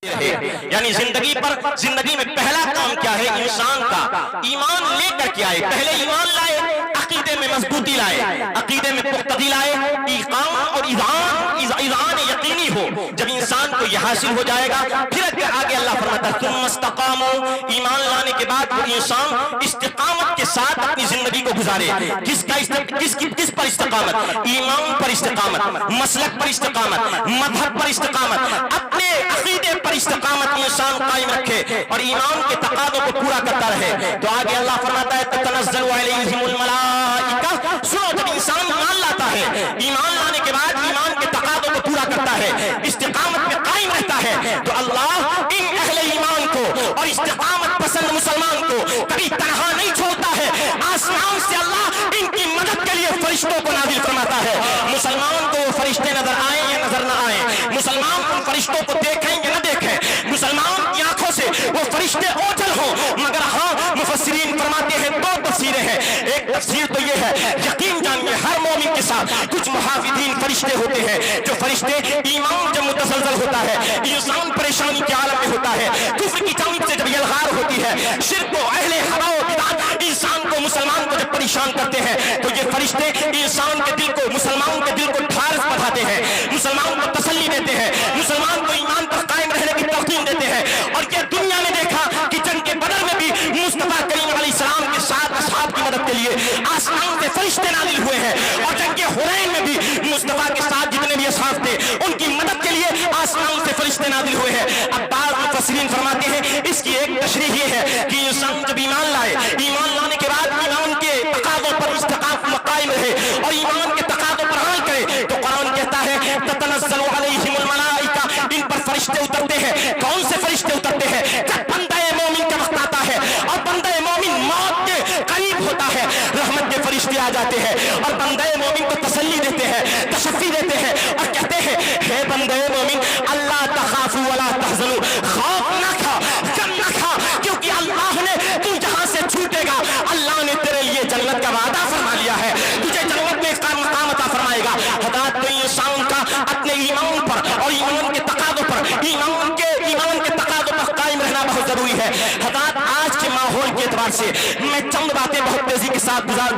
یعنی زندگی میں پہلا کام کیا ہے؟ انسان کا ایمان لے کر کے آئے، پہلے ایمان لائے، عقیدے میں مضبوطی لائے، عقیدے میں پختگی لائے، ایقان اور اذعان یقینی ہو۔ جب انسان کو یہ حاصل ہو جائے گا پھر آگے اللہ فرماتا ہے ثم استقاموا، ایمان لانے کے بعد وہ انسان استقامت کے ساتھ اپنی زندگی کو گزارے۔ کس پر استقامت؟ ایمان پر استقامت، مسلک پر استقامت، مذہب پر استقامت، اپنے عقیدے پر استقامت انسان قائم رکھے اور ایمان کے تقاضوں کو پورا کرتا رہے۔ تو آگے اللہ فرماتا ہے تتنزل علیہم الملائکہ، سنو جب انسان ایمان لاتا ہے، ایمان لانے کے بعد ایمان کے تقاضوں کو پورا کرتا ہے، استقامت میں قائم رہتا ہے، تو اللہ ان اہل ایمان کو اور استقامت پسند مسلمان کو کبھی تنہا نہیں چھوڑتا ہے۔ آسمان سے اللہ ان کی مدد کے لیے فرشتوں کو نازل فرماتا ہے۔ مسلمان کو وہ فرشتے نظر آئیں یا نظر نہ آئیں، مسلمان ان فرشتوں کو دیکھیں یا نہ دیکھیں، مسلمان کی آنکھوں سے وہ فرشتے اوجھل ہوں، مگر ہاں مفسرین فرماتے ہیں دو تفسیریں ہیں۔ ایک تفسیر تو یہ ہے، یقین جانیے ہر مومن کے ساتھ کچھ محافظین فرشتے ہوتے ہیں، جو فرشتے ایمان جب متزلزل ہوتا ہے، انسان پریشانی کے عالم میں ہوتا ہے، کفر کی جانب سے جب یلغار ہوتی ہے، شرک و اہل ہوا و بدعت انسان کو مسلمان کو جب پریشان کرتے ہیں، تو یہ فرشتے انسان کے دل کو، مسلمان کے دل کو ٹھارس بڑھاتے ہیں، مسلمان کو تسلی دیتے ہیں، مسلمان کو ایمان پر قائم رہنے کی تلقین دیتے ہیں۔ اور یہ دنیا نے دیکھا کہ جنگ بدر میں بھی مصطفیٰ کریم علیہ السلام کے ساتھ اصحاب کی مدد کے لیے آسمان سے فرشتے نازل ہوئے ہیں، اور جنگ حنین میں بھی مصطفیٰ کے ساتھ جتنے بھی اصحاب تھے ان کی مدد کے لیے آسمان سے فرشتے نازل ہوئے ہیں۔ اب بعض مفسرین فرماتے ہیں اس کی ایک تشریح یہ ہے کہ انسان جب ایمان لائے، ایمان لانے کے بعد ایمان کے تقاضوں پر استقامت قائم رہے اور ایمان کے تقاضوں پر عمل کرے، تو قرآن کہتا ہے تتنزل علیہم الملائکہ، ان پر فرشتے اترتے ہیں۔ کون سے فرشتے اترتے ہیں؟ جب بندہ مومن کا وقت آتا ہے اور بندہ مومن موت کے قریب ہوتا ہے، رحمت کے فرشتے آ جاتے ہیں اور بندہ مومن کو تسلی دیتے ہیں، تشفی دیتے ہیں اور کہتے ہیں ہے بندہ مومن اللہ تخافوا ولا تحزنوا، خوف نہ کھا، غم نہ کھا، کیونکہ اللہ نے تو جہاں سے چھوٹے گا اللہ نے تیرے لیے جنت کا وعدہ فرما لیا ہے، تجھے جنت میں مقام عطا فرمائے گا۔ ہدایت تو انسان کا اپنے ایمان پر اور ایمان کے تقاضوں پر، ایمان کے تقاضوں پر قائم رہنا بہت ضروری ہے۔ ہدایت آج کے ماحول کے اعتبار سے میں چند باتیں بہت تیزی کے ساتھ گزار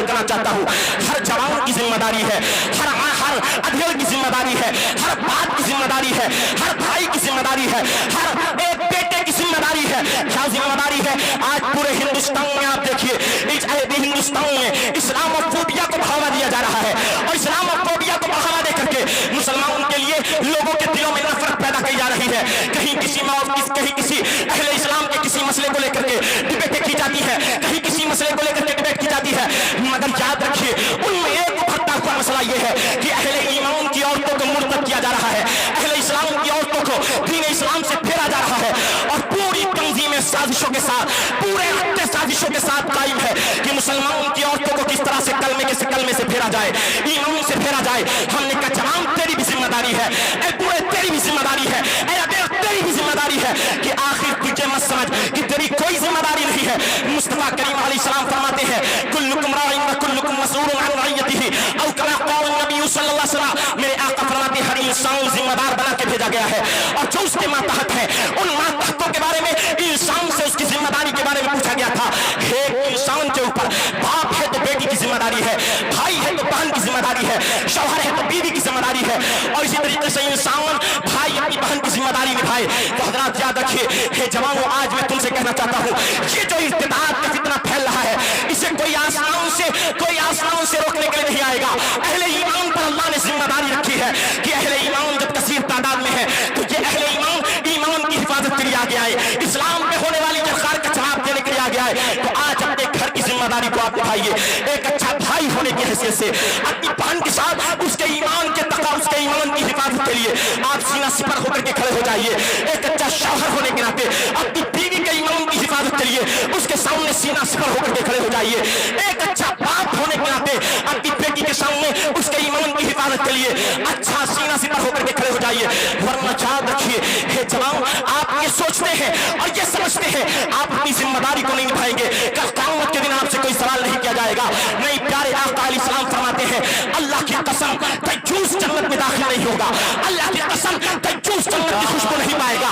کرنا چاہتا ہوں۔ ہر جوان کی ذمہ داری ہے، ہر ادھیڑ کی ذمہ داری ہے، ہر باپ کی ذمہ داری ہے، ہر بھائی کی ذمہ داری ہے، ہر ایک بیٹے کی ذمہ داری ہے۔ کیا ذمہ داری ہے؟ آج پورے ہندوستان میں آپ دیکھیے، ہندوستان میں اسلام فوبیا کو بڑھاوا دیا جا رہا ہے، اور اسلام فوبیا کو بڑھاوا دے کر کے مسلمانوں کے لیے لوگوں کے دلوں میں نفرت پیدا کی جا رہی ہے۔ کہیں کسی اہل اسلام کے کسی مسئلے کو لے کر کے ڈبیٹیں کی جاتی ہے، کہیں کسی مسئلے کو لے کر کے ڈبیٹ کی جاتی ہے، مگر یاد رکھیے ان میں ایک ابھرتا ہوا مسئلہ یہ ہے کہ اہل ایمان کی عورتوں کو مرتد کیا جا رہا ہے، اہل اسلام کی عورتوں کو دین اسلام سے پھیرا جا رہا ہے، اور پوری تنظیمیں سازشوں کے ساتھ، پورے رابطے سازشوں کے ساتھ قائم ہے کہ مسلمانوں کی عورتوں کو کس طرح سے کلمے سے پھیرا جائے، ایمان سے پھیرا جائے۔ ہم نے کہا جوان تیری بھی ذمہ داری ہے، اے بوڑھے تیری بھی ذمہ داری ہے، اے ابے تیری بھی ذمہ داری ہے کہ آخر تجھے مت سمجھ کہ تیری کوئی ذمہ داری نہیں ہے۔ مصطفیٰ کریم علیہ السلام فرماتے ہیں کلکم راع وکلکم مسئول عن رعیتہ، او کما قال النبی صلی اللہ علیہ وسلم، میرے آقا فرماتے ہیں ہر انسان ذمہ دار بنا کے بھیجا گیا ہے، اور جو اس کے ماتحت ہے ان ماتحتوں کے بارے میں انسان سے اس کی ذمہ داری کے بارے میں پوچھا گیا تھا۔ ایک انسان کے اوپر باپ ہے تو بیٹی کی ذمہ داری ہے، بھائی ہے تو بہن کی ذمہ داری ہے، شوہر ہے تو بیوی کی ذمہ داری ہے، اور اسی طریقے سے انسان بھائی اپنی بہن کی ذمہ داری نبھائے۔ تو حضرات یاد رکھیے، ہے جوانوں آج میں تم سے کہنا چاہتا ہوں یہ جو ارتداد کا فتنہ پھیل رہا ہے اسے کوئی آسمان سے روکنے کے لیے نہیں آئے گا۔ اہل ایمان پر اللہ نے ذمہ داری رکھی ہے کہ اہل ایمان جب کثیر تعداد میں ہے تو یہ اہل ایمان کی حفاظت کے لیے آگے آئے، اسلام پہ ہونے والی جلخار کا جواب دینے کے لیے آگے آئے۔ تو آج اپنے گھر کی ذمہ داری کو آپ اٹھائیے، ایک اچھا بھائی ہونے کی حیثیت سے اپنی بہن کے ساتھ اس کے ایمان کے تقوی، اس کے ایمان کی حفاظت کے لیے آپ سینہ سپر ہو کر کے کھڑے ہو جائیے۔ ایک اچھا شوہر ہونے کے ناطے اپنی بیوی کے ایمان کی حفاظت کے لیے اس کے سامنے سینہ سپر ہو کر کے کھڑے ہو جائیے۔ ایک اچھا باپ ہونے کے ناطے اپنی بیٹی کے سامنے اس کے ایمان کی حفاظت کے لیے اچھا سینہ سپر ہو کر کے کھڑے ہو جائیے، ورنہ یاد رکھیے ہے جوان آپ یہ سوچتے ہیں اور یہ سمجھتے ہیں آپ اپنی ذمہ داری کو نہیں نبھائیں گے، کل قیامت کے دن آپ سے کوئی سوال نہیں کیا جائے گا۔ نہیں، پیارے آقا علیہ السلام فرماتے ہیں اللہ کی قسم کنجوس جنت میں داخل نہیں ہوگا، اللہ کی قسم کنجوس جنت کی خوشبو نہیں پائے گا،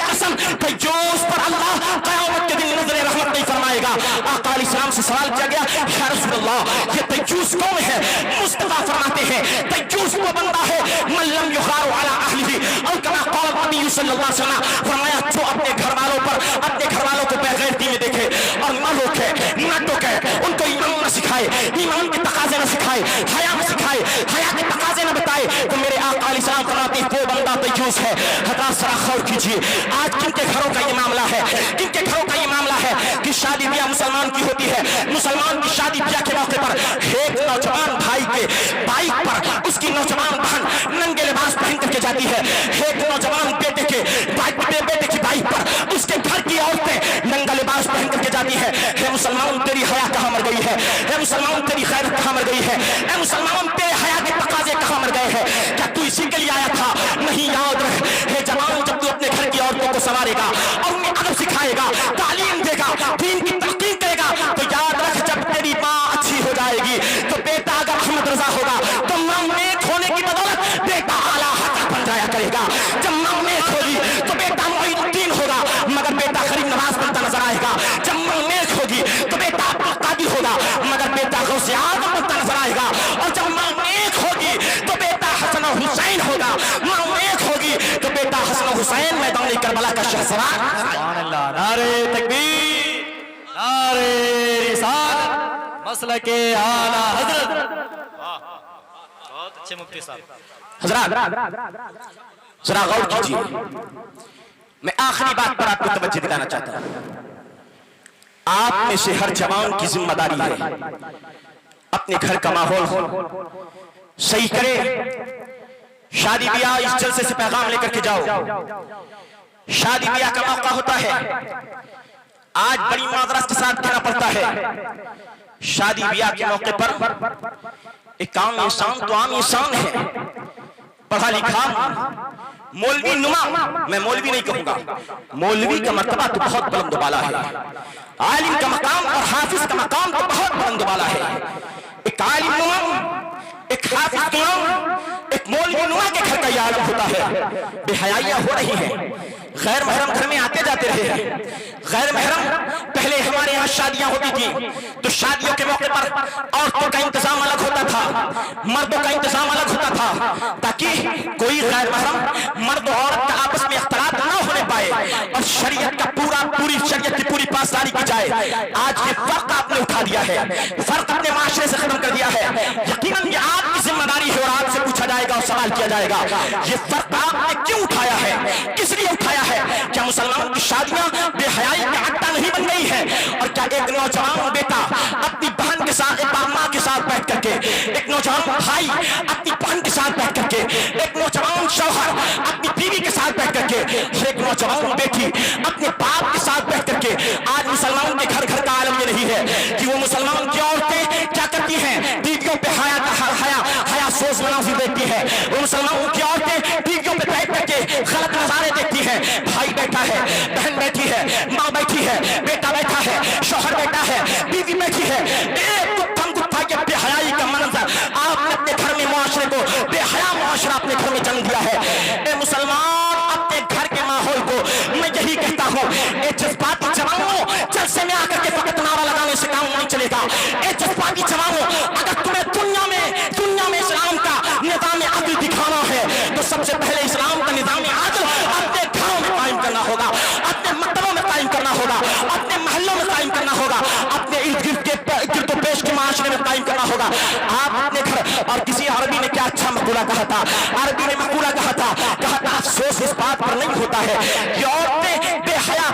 قسم دیوس پر اللہ قیامت کے دن نظر رحمت نہیں فرمائے گا۔ آقا علیہ السلام سے سوال کیا گیا یا رسول اللہ یہ دیوس کون ہے؟ مصطفیٰ فرماتے ہیں دیوس وہ بندہ ہے من لم یغار علی اہلہ اور کما قال نبی صلی اللہ علیہ وسلم، فرمایا جو اپنے گھر والوں پر اپنے گھر والوں کو بے غیرتی میں دیکھے اور نہ روکے نہ ٹوکے، ان کو ایمان نہ سکھائے، ایمان کے تقاضے نہ سکھائے، حیا نہ سکھائے، حیا کے تقاضے نہ بتائے، تو میرے آقا علیہ السلام فرماتے ہیں وہ بندہ دیوس ہے۔ حضرات ذرا غور کیجیے آج کن کے گھروں کا یہ معاملہ ہے، کن کے گھروں کا یہ معاملہ ہے کہ شادی بیاہ مسلمان کی ہوتی ہے، مسلمان کی شادی بیاہ کے موقع پر ایک نوجوان بھائی کے بائک پر اس کی نوجوان بہن ننگے لباس پہن کر کے جاتی ہے، ایک نوجوان بیٹے کی بائک پر اس کے گھر کی عورتیں ننگا لباس پہن کر کے جاتی ہے۔ اے مسلمان تیری حیا کہاں مر گئی ہے؟ اے مسلمان تیری غیرت کہاں مر گئی ہے؟ اے مسلمان تیرے حیا کے تقاضے کہاں مر گئے ہیں؟ کیا تو اسی کے لیے آیا تھا؟ نہیں، یاد رکھ اے جوان جب تو اپنے گھر کی عورتوں کو سنوارے گا اور انہیں ادب سکھائے گا، تعلیم دے گا، دین کی تحقیق کرے گا، تو یاد رکھ جب تیری ماں اچھی ہو جائے گی تو بیٹا اگر احمد رضا ہوگا تو ماں نیک ہونے کی بدولت بیٹا اعلیٰ حق بن جایا کرے گا۔ جب ماں نیک ہوگی تو بیٹا معین الدین ہوگا مگر بیٹا غریب نواز بنتا نظر آئے گا۔ جب ماں نیک ہوگی تو بیٹا عبدالقادر ہوگا مگر بیٹا غوث اعظم بنتا نظر آئے گا۔ اور جب ماں نیک ہوگی تو بیٹا حسن و حسین ہوگا، ماں نیک ہوگی تو بیٹا حسن و حسین میدان کربلا کا شہسوار۔ سبحان اللہ، نعرہ تکبیر، نعرہ رسالت، مسلک اعلیٰ حضرت۔ بہت اچھے مفتی صاحب۔ حضرات ذرا غور کیجیے، میں آخری بات پر آپ کو توجہ دلانا چاہتا ہوں۔ آپ میں سے ہر جوان کی ذمہ داری ہے اپنے گھر کا ماحول صحیح کرے۔ شادی بیاہ اس جلسے سے پیغام لے کر کے جاؤ، شادی بیاہ کا موقع ہوتا ہے، آج بڑی معذرت کے ساتھ کہنا پڑتا ہے شادی بیاہ کے موقع پر ایک عام انسان تو عام انسان ہے، پڑھا لکھا مولوی نما، میں مولوی نہیں کہوں گا، مولوی کا مرتبہ تو بہت بلند و بالا ہے، عالم کا مقام اور حافظ کا مقام تو بہت بلند و بالا ہے۔ ایک عالم نما، ایک حافظ نما، ایک مولوی نما کے گھر کا یہ عالم ہوتا ہے۔ بے حیائیاں ہو رہی ہیں، غیر محرم گھر میں آتے جاتے رہے ہیں، غیر محرم پہلے ہمارے یہاں شادیاں ہوتی تھی تو شادیوں کے موقع پر عورتوں کا انتظام الگ ہوتا تھا، مردوں کا انتظام الگ ہوتا تھا تاکہ کوئی غیر محرم مرد و عورت کا آپس میں اختلاط نہ ہونے پائے اور شریعت کا پوری شریعت کی پوری پاسداری کی جائے۔ آج یہ فرق آپ نے اٹھا دیا ہے، فرق اپنے معاشرے سے ختم کر دیا ہے۔ یقیناً یہ آپ کی ذمہ داری ہے اور آپ سے پوچھا جائے گا اور سوال کیا جائے گا یہ فرق آپ نے کیوں اٹھایا ہے، کس لیے اٹھایا ہے؟ کیا مسلمان کی شادیاں بے حیائی کا اڈا نہیں بن گئی ہے؟ اور کیا ایک نوجوان بیٹا اپنی بہن کے ساتھ، ایک ماں کے ساتھ بیٹھ کر کے، ایک نوجوان بھائی اپنی بہن کے ساتھ بیٹھ کر کے، ایک نوجوان شوہر اپنی بیوی کے ساتھ بیٹھ کر کے، اور ایک نوجوان بیٹی اپنے باپ کے ساتھ بیٹھ کر کے، آج مسلمان کے گھر گھر کا عالم یہ نہیں ہے کہ وہ مسلمان کی عورتیں کیا کرتی ہیں، بیویوں پہ حیا سوز مناظر دیکھتی ہے، وہ مسلمانوں کی عورتیں بیویوں پہ بیٹھ کر کے غلط نظارے دیکھتی ہیں۔ بھائی بیٹھا ہے، بہن بیٹھی ہے، ماں بیٹھی ہے، بیٹا بیٹھا ہے، شوہر بیٹھا ہے، بیوی بیٹھی ہے، ایک گتھم گتھا کے بے حیائی کا منظر آپ نے اپنے گھر میں معاشرے کو بے حیا معاشرہ اپنے گھر میں جنم دیا ہے۔ اے مسلمان اپنے گھر کے ماحول کو میں یہی کہتا ہوں، اے جذباتی جوانوں جلسے میں آ کر کے فقط نعرہ لگانے سے کام نہیں چلے گا۔ اے جذباتی جوانوں اگر تمہیں دنیا میں اسلام کا نظام عدل دکھانا ہے تو سب سے پہلے اسلام کا نظام عدل اپنے گھروں میں قائم کرنا ہوگا، اپنے مکتبوں میں قائم کرنا ہوگا، اپنے محلوں میں قائم کرنا ہوگا، اپنے ارد و پیش کے معاشرے میں قائم کرنا ہوگا۔ آپ اپنے گھر، اور کسی عربی نے کیا اچھا مقولہ کہا تھا، عربی نے مقولہ کہا تھا افسوس اس بات پر نہیں ہوتا ہے کہ عورتیں بے حیا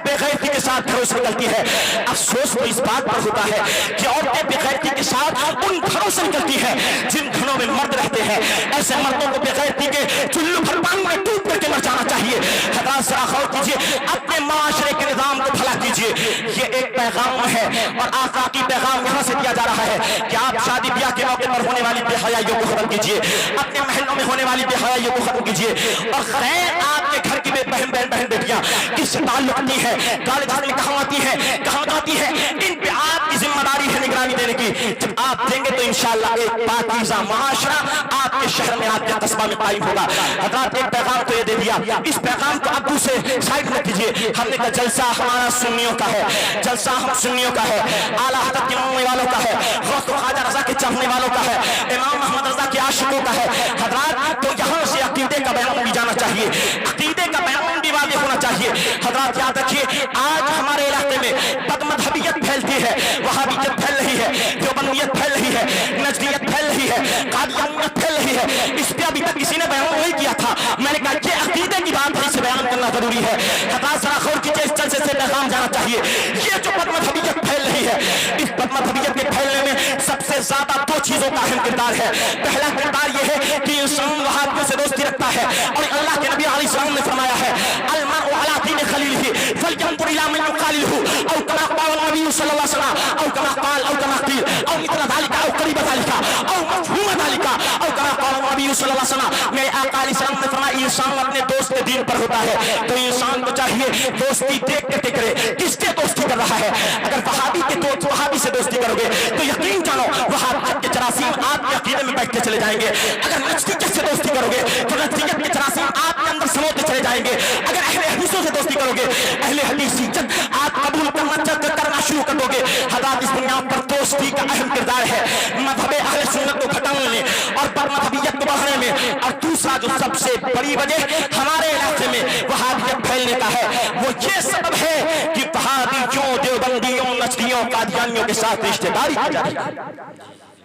بے غیرتی کے ساتھ گھروں سے نکلتی ہے، افسوس تو اس بات پر ہوتا ہے کہ عورتیں بے غیرتی کے ساتھ ان گھروں سے نکلتی ہے جن گھروں میں مرد رہتے ہیں۔ ایسے مردوں کو بے غیرتی کے چلو بھر پانی میں ڈوب کر کے مر جانا چاہیے۔ حضرات ذرا غور کیجیے، اپنے معاشرے کے نظام کو بھلا کیجیے۔ یہ ایک پیغام ہے اور آفاقی پیغام یہاں سے دیا جا رہا ہے کہ آپ شادی بیاہ کے موقع پر ہونے والی بے حیائیوں کو ختم کیجیے، اپنے محلوں میں ہونے والی بے حیائیوں کو ختم کیجیے، اور خیر آپ کے گھر کی بہن بیٹیاں حدیث سے تعلق نہیں ہے، کالج میں کہاں آتی ہے، ان پہ آپ کی ذمہ داری ہے نگرانی دینے کی. جب آپ دیں گے تو انشاءاللہ ایک پاکیزہ معاشرہ آپ کے شہر میں، آپ کے قصبہ میں قائم ہوگا. حضرات ایک پیغام تو یہ دے دیا، اس پیغام کو اب سے سائڈ میں کیجئے. ہم نے کہا جلسہ ہمارا سنیوں کا ہے، جلسہ ہم سنیوں کا ہے، اعلیٰ حضرت کے ماننے والوں کا ہے، غوث و خواجہ رضا کے چاہنے والوں کا ہے، امام محمد رضا کے عاشقوں کا ہے. حضرات تو یہاں سے عقیدے کا بیان بھی جانا چاہیے، عقیدے کا بیان بھی واضح ہونا چاہیے. حضرات یاد رکھیے، آج ہمارے علاقے میں بد مذہبیت پھیلتی ہے، وہابیت پھیل رہی ہے، دیوبندیت پھیل رہی ہے، نجدیت پھیل رہی ہے، قادیانیت پھیل رہی ہے. اس پہ ابھی تک کسی نے بیان نہیں کیا تھا. میں نے کہا یہ عقیدے کی بات ہے، اسے بیان کرنا ضروری ہے. حضرات ذرا غور کیجیے، اس جلسے سے پیغام جانا چاہیے. یہ جو بد مذہبیت پھیل رہی ہے، اس بد مذہبیت کے پھیلنے میں سب سے زیادہ دو چیزوں کا اہم کردار ہے. پہلا کردار یہ ہے کہ انسان وہابیوں سے دوستی رکھتا ہے، اور اللہ کے نبی علیہ السلام نے فرمایا ہے المرء علی دین خلیلہ فلینظر الی من یخاللہ او کما قال النبی صلی اللہ علیہ وسلم او کما قال او کما قیل او مثل ذلك او قریب ذلك او مفہوم ذلك او کما قال النبی صلی اللہ علیہ وسلم. میرے آقا علیہ السلام نے فرمایا انسان اپنے دوست کے دین پر ہوتا ہے. تو انسان کو چاہیے دوستی دیکھ کے کرے کس سے دوستی کر رہا ہے. اگر وہابی کے دوست وہابی سے دوستی کرو گے تو یقین جانو وہابیت کے جراثیم آپ کے عقیدے میں بیٹھتے چلے جائیں گے. اگر نجدیت سے دوستی کرو گے تو نجدیت کے جراثیم آپ کے اندر سموتے چلے جائیں گے. اگر اہل حدیثوں سے دوستی کرو گے، اہل حدیثیت آپ قبول کرنا شروع کر دو گے. حضرات اس بنیاد پر دوستی کا اہم کردار ہے مذہب اہل سنت کو گھٹانے میں اور بد مذہبیت کو بڑھانے میں. اور دوسرا جو سب سے بڑی وجہ ہمارے علاقے میں وہابیت پھیلنے کا ہے، وہ یہ سبب ہے کہ وہابیوں، دیوبندیوں، نجدیوں، قادیانیوں کے ساتھ رشتہ داری کی جاتی ہے.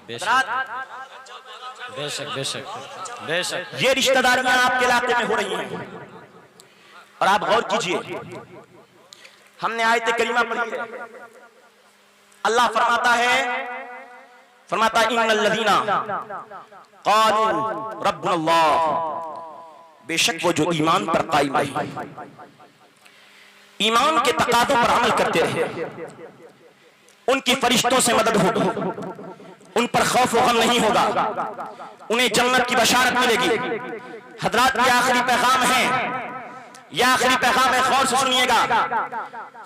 بے شک بے شک بے شک. یہ رشتہ داریاں آپ کے علاقے میں ہو رہی ہیں، اور آپ غور کیجئے. ہم نے آیت کریمہ پڑھی ہے، اللہ فرماتا ہے ان الذین قالوا ربنا اللہ، بے شک وہ جو ایمان پر قائم رہے، ایمان کے تقاضوں پر عمل کرتے رہے، ان کی فرشتوں سے مدد ہوگی، ان پر خوف و غم نہیں ہوگا، انہیں جنت کی بشارت ملے گی. حضرات یہ آخری پیغام ہے، یہ آخری پیغام ہے، غور سے سنیے گا.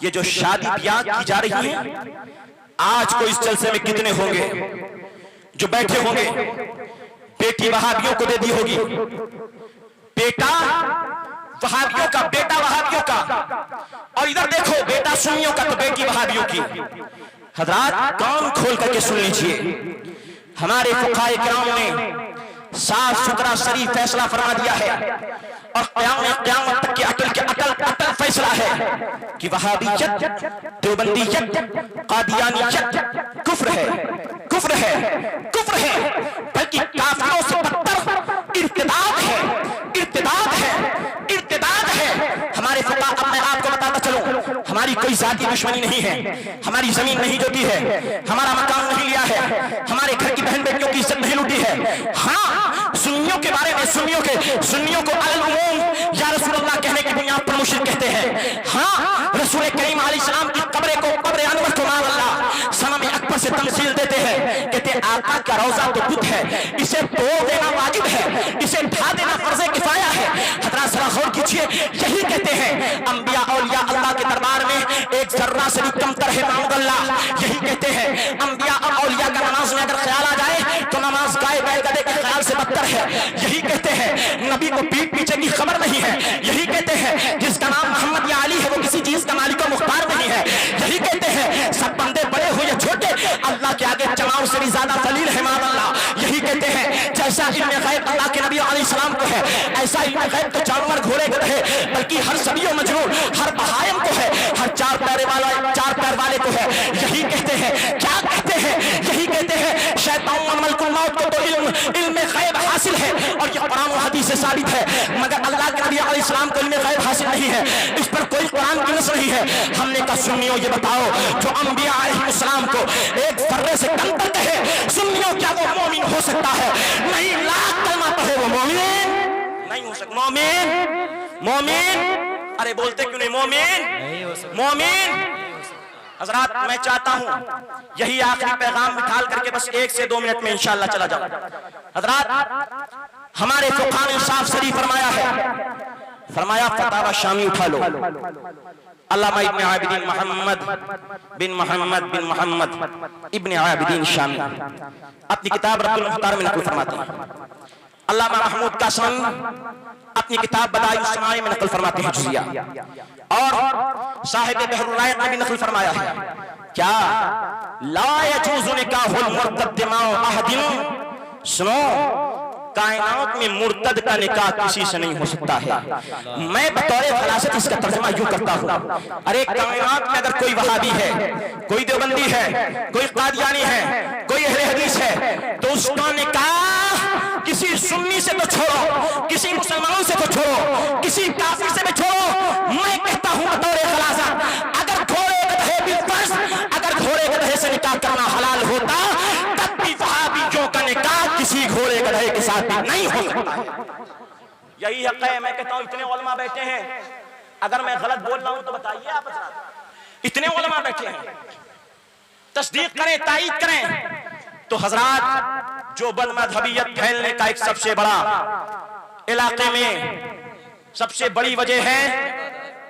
یہ جو شادی بیاہ کی جا رہی ہے، آج کو اس جلسے میں کتنے ہوں گے جو بیٹھے ہوں گے؟ بیٹی وہابیوں کو دے دی ہوگی، بیٹا وہابیوں کا، بیٹا وہابیوں کا، اور ادھر دیکھو بیٹا سنیوں کا تو بیٹی وہابیوں کی. حضرات کان کھول کر کے سن لیجئے، ہمارے فقہاء کرام نے صاف ستھرا صریح فیصلہ فرما دیا ہے، اور قیامت تک کے اٹل فیصلہ ہے کہ وہابیت، دیوبندیت، قادیانیت کفر ہے، کفر ہے، کفر ہے، بلکہ کافروں سے بدتر ارتداد ہے، ارتداد ہے، ارتداد ہے. ہمارے فقہاء، اب میں آپ کو بتاتا چلوں، ہماری کوئی ذاتی دشمنی نہیں ہے، ہماری زمین نہیں جوتی ہے، ہمارا مکان نہیں لیا ہے، ہمارے گھر کی بہن بیٹیوں کی عزت نہیں لوٹی ہے. ہاں سنیوں کے بارے میں سنیوں کو العموم یا رسول اللہ کہنے کی بنیاد پر مشرک کہتے ہیں. ہاں رسول کریم علیہ السلام کی قبر انور کو مان اللہ صنم اکبر سے تمثیل دیتے ہیں، کہتے ہیں آقا کا روضہ تو بت ہے، اسے توڑ دینا واجب ہے، اسے ڈھا دینا فرض کفایہ ہے. حضرات ذرا غور کیجئے، یہی کہتے ہیں انبیاء اولیاء اللہ کے دربار میں ایک ذرہ سے بھی کم تر ہے معبود اللہ. یہی کہتے ہیں انبیاء اور اولیاء کا نماز میں اگر خیال آ جائے تو نماز گائے بیل گدے کے خیال سے بدتر ہے. یہی کہتے ہیں نبی کو پیٹ پیچھے کی خبر نہیں ہے. یہی کہتے ہیں جس کا نام محمد یا علی ہے وہ کسی چیز کا مالک و مختار نہیں ہے. یہی کہتے ہیں سب بندے بڑے ہو یا چھوٹے اللہ کے آگے چماؤں سے بھی زیادہ ذلیل ہے معاذ اللہ. یہی کہتے ہیں جیسا علم غیب اللہ کے نبی علیہ السلام کو ہے، ایسا علم غیب تو جانور گھوڑے کو ہے، بلکہ ہر سبی و مجنون، ہر بہائم کو ہے، ہر چار پیر والے کو ہے. یہی کہتے ہیں، کیا کہتے ہیں؟ یہی کہتے ہیں شیطان و ملک الموت کو تو علم غیب حاصل ہے، اور یہ قرآن و حدیث سے ثابت ہے، مگر اللہ کے نبی علیہ السلام کو علم غیب حاصل نہیں ہے. اس پر کوئی قرآن کی نص نہیں ہے. ہم نے کہا سنیوں یہ بتاؤ جو انبیاء علیہ السلام کو ایک ذرے سے کم تر کہے، سنیوں کیا وہ مومن ہو سکتا ہے؟ نہیں، لاکھ کلمہ پڑھے وہ مومن نہیں ہو سکتا. مومن ارے بولتے کیوں نہیں؟ مومن. حضرات میں چاہتا ہوں یہی آخری پیغام نکال کر کے بس 1 سے 2 منٹ میں انشاءاللہ چلا جاؤں. حضرات ہمارے فقہاء نے صاف صریح فرمایا ہے فرمایا فتاوی شامی اٹھا لو. علامہ ابن عابدین محمد بن محمد ابن عابدین شامی اپنی کتاب رد المختار میں نقل فرماتے ہیں. علامہ محمود قاسمی اپنی کتاب بدائع السماع میں نقل فرماتے ہیں جزیہ. اور صاحب بحر الرائق نے بھی نقل فرمایا ہے کیا لا يجوز نکاح المرتد مع احد. سنو کائنات میں مرتد کا نکاح کسی سے نہیں ہو سکتا ہے. میں بطور خلاصت اس کا ترجمہ یوں کرتا ہوں. ارے کائنات میں اگر کوئی وہابی ہے, کوئی دیوبندی ہے, کوئی قادیانی ہے, کوئی اہل حدیث ہے, تو اس کا نکاح کسی سنی سے تو چھوڑو, کسی مسلمانوں سے تو چھوڑو, کسی کافر سے بھی چھوڑو. میں کہتا ہوں بطور خلاصت اگر گھوڑے گدھے بالفرض اگر گھوڑے گدھے سے نکاح کرنا حلال ہوتا تب بھی وہابیوں کا نکاح کسی گھوڑے گدھے کے ساتھ بھی نہیں ہو سکتا ہے. یہی حق ہے. میں کہتا ہوں اتنے علماء بیٹھے ہیں, اگر میں غلط بول رہا ہوں تو بتائیے آپ. اتنے علماء بیٹھے ہیں, تصدیق کریں, تائید کریں. تو حضرات جو بد مذہبیت پھیلنے کا ایک سب سے بڑا علاقے میں سب سے بڑی وجہ ہے,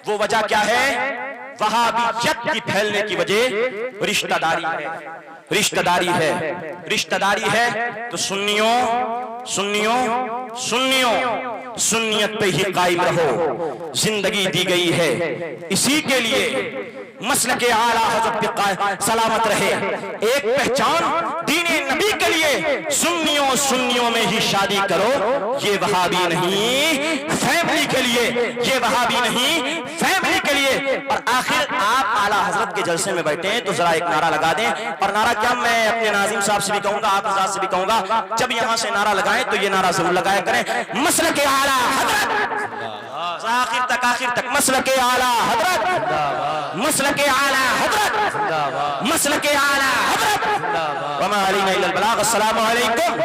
وہ وجہ کیا ہے؟ وہابیت کی پھیلنے کی وجہ رشتہ داری ہے. رشتہ داری ہے, رشتہ داری ہے. تو سنیت پہ ہی قائم رہو. زندگی دی گئی ہے اسی کے لیے مسلک اعلیٰ حضرت پہ سلامت رہے. ایک پہچان دین نبی کے لیے سنیوں میں ہی شادی کرو. یہ وہابی نہیں فیملی کے لیے, یہ وہابی نہیں فیملی کے لیے. اور آخر آپ اعلیٰ حضرت کے جلسے میں بیٹھے ہیں تو ذرا ایک نعرہ لگا دیں. اور نعرہ کیا, میں اپنے ناظم صاحب سے بھی کہوں گا, آپ حضرات سے بھی کہوں گا, جب یہاں سے نعرہ لگائیں تو یہ نعرہ ضرور لگایا کریں, مسلک اعلیٰ حضرت. آخر تک مسلک اعلیٰ حضرت, مسلک اعلیٰ حضرت, مسلک اعلیٰ حضرت. وما علینا الا البلاغ. السلام علیکم.